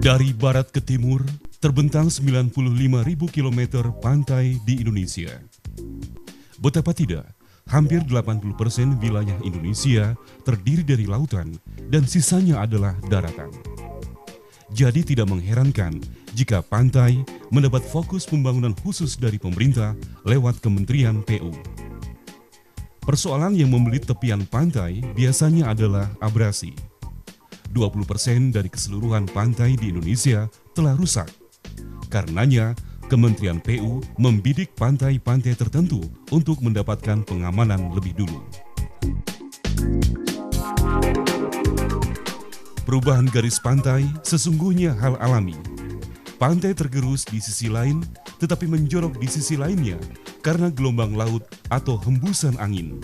Dari barat ke timur, terbentang 95.000 kilometer pantai di Indonesia. Betapa tidak, hampir 80% wilayah Indonesia terdiri dari lautan dan sisanya adalah daratan. Jadi tidak mengherankan jika pantai mendapat fokus pembangunan khusus dari pemerintah lewat Kementerian PU. Persoalan yang membelit tepian pantai biasanya adalah abrasi. 20% dari keseluruhan pantai di Indonesia telah rusak. Karenanya, Kementerian PU membidik pantai-pantai tertentu untuk mendapatkan pengamanan lebih dulu. Perubahan garis pantai sesungguhnya hal alami. Pantai tergerus di sisi lain, tetapi menjorok di sisi lainnya karena gelombang laut atau hembusan angin.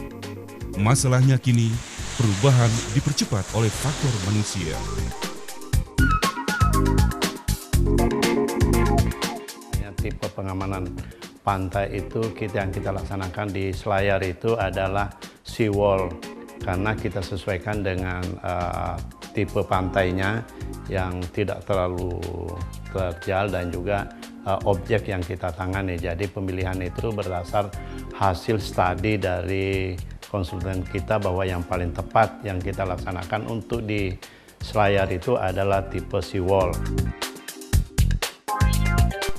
Masalahnya kini, perubahan dipercepat oleh faktor manusia. Tipe pengamanan pantai itu yang kita laksanakan di Selayar itu adalah seawall, karena kita sesuaikan dengan tipe pantainya yang tidak terlalu terjal dan juga objek yang kita tangani. Jadi pemilihan itu berdasar hasil studi dari konsultan kita bahwa yang paling tepat yang kita laksanakan untuk di Selayar itu adalah tipe seawall.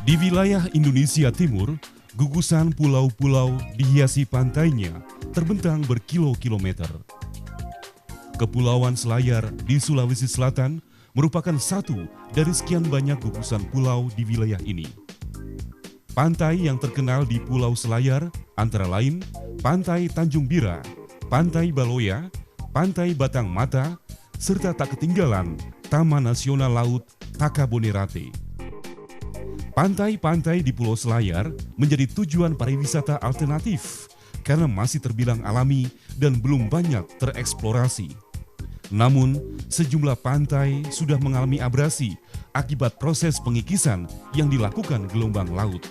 Di wilayah Indonesia Timur, gugusan pulau-pulau dihiasi pantainya terbentang berkilo-kilometer. Kepulauan Selayar di Sulawesi Selatan merupakan satu dari sekian banyak gugusan pulau di wilayah ini. Pantai yang terkenal di Pulau Selayar antara lain Pantai Tanjung Bira, Pantai Baloya, Pantai Batang Mata, serta tak ketinggalan Taman Nasional Laut Takabonerate. Pantai-pantai di Pulau Selayar menjadi tujuan pariwisata alternatif karena masih terbilang alami dan belum banyak tereksplorasi. Namun, sejumlah pantai sudah mengalami abrasi akibat proses pengikisan yang dilakukan gelombang laut.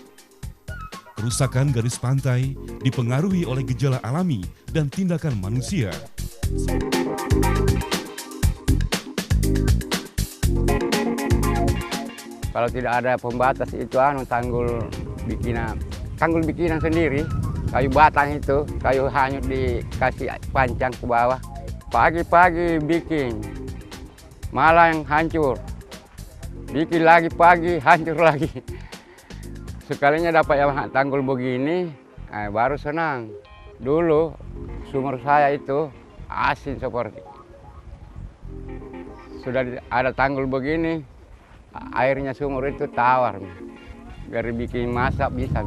Kerusakan garis pantai dipengaruhi oleh gejala alami dan tindakan manusia. Kalau tidak ada pembatas itu tanggul bikinan sendiri, kayu batang itu, kayu hanyut dikasih pancang ke bawah. Pagi-pagi bikin, malam hancur. Bikin lagi pagi, hancur lagi. Sekalinya dapat yang tanggul begini, baru senang. Dulu sumur saya itu asin seperti. Sudah ada tanggul begini, airnya sumur itu tawar, biar bikin masak bisa.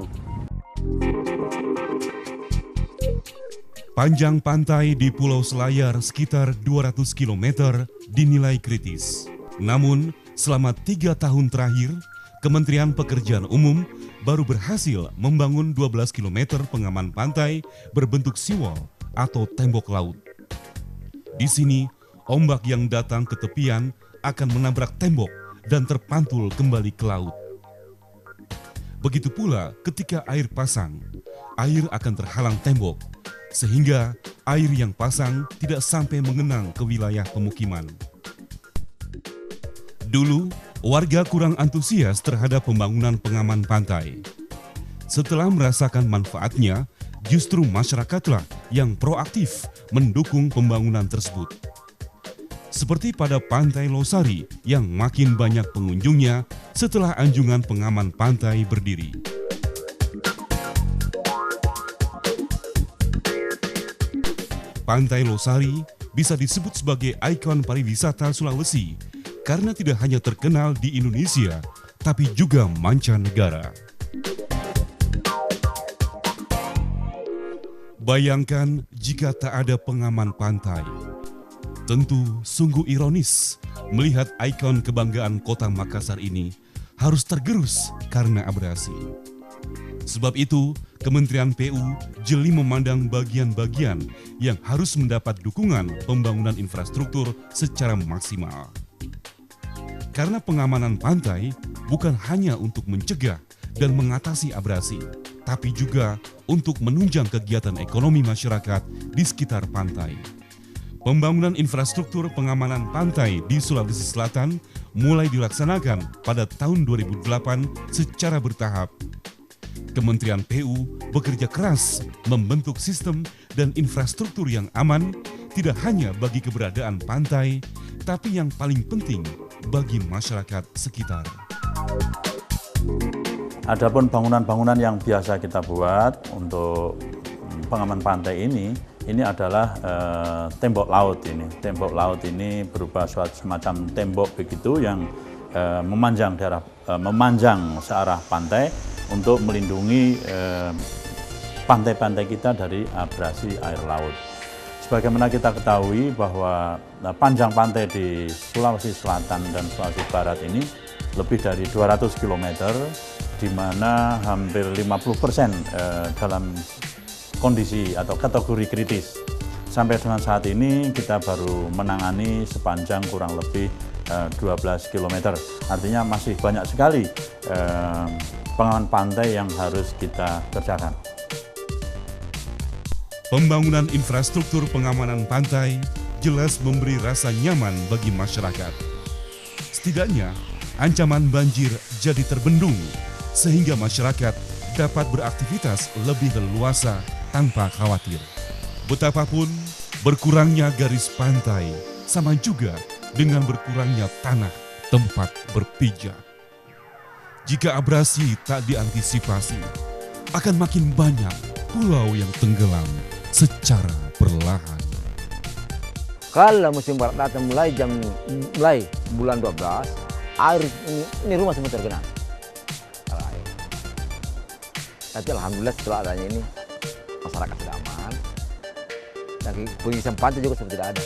Panjang pantai di Pulau Selayar sekitar 200 km dinilai kritis. Namun, selama 3 tahun terakhir, Kementerian Pekerjaan Umum baru berhasil membangun 12 km pengaman pantai berbentuk seawall atau tembok laut. Di sini, ombak yang datang ke tepian akan menabrak tembok dan terpantul kembali ke laut. Begitu pula ketika air pasang, air akan terhalang tembok, sehingga air yang pasang tidak sampai mengenang ke wilayah pemukiman. Dulu, warga kurang antusias terhadap pembangunan pengaman pantai. Setelah merasakan manfaatnya, justru masyarakatlah yang proaktif mendukung pembangunan tersebut. Seperti pada Pantai Losari yang makin banyak pengunjungnya setelah anjungan pengaman pantai berdiri. Pantai Losari bisa disebut sebagai ikon pariwisata Sulawesi karena tidak hanya terkenal di Indonesia, tapi juga mancanegara. Bayangkan jika tak ada pengaman pantai. Tentu sungguh ironis melihat ikon kebanggaan kota Makassar ini harus tergerus karena abrasi. Sebab itu, Kementerian PU jeli memandang bagian-bagian yang harus mendapat dukungan pembangunan infrastruktur secara maksimal. Karena pengamanan pantai bukan hanya untuk mencegah dan mengatasi abrasi, tapi juga untuk menunjang kegiatan ekonomi masyarakat di sekitar pantai. Pembangunan infrastruktur pengamanan pantai di Sulawesi Selatan mulai dilaksanakan pada tahun 2008 secara bertahap. Kementerian PU bekerja keras membentuk sistem dan infrastruktur yang aman tidak hanya bagi keberadaan pantai, tapi yang paling penting bagi masyarakat sekitar. Adapun bangunan-bangunan yang biasa kita buat untuk pengaman pantai ini adalah tembok laut ini. Tembok laut ini berupa suatu semacam tembok begitu yang memanjang searah pantai untuk melindungi pantai-pantai kita dari abrasi air laut. Sebagaimana kita ketahui bahwa panjang pantai di Sulawesi Selatan dan Sulawesi Barat ini lebih dari 200 km, di mana hampir 50% dalam kondisi atau kategori kritis. Sampai dengan saat ini kita baru menangani sepanjang kurang lebih 12 km. Artinya masih banyak sekali pengaman pantai yang harus kita kerjakan. Pembangunan infrastruktur pengamanan pantai jelas memberi rasa nyaman bagi masyarakat. Setidaknya, ancaman banjir jadi terbendung sehingga masyarakat dapat beraktivitas lebih leluasa tanpa khawatir. Betapapun berkurangnya garis pantai sama juga dengan berkurangnya tanah tempat berpijak. Jika abrasi tak diantisipasi, akan makin banyak pulau yang tenggelam secara perlahan. Kalau musim barat datang mulai bulan 12, air ini rumah semua tergenang. Tapi alhamdulillah setelah adanya ini masyarakat sudah aman. Dan pengisian pantai juga sudah tidak ada.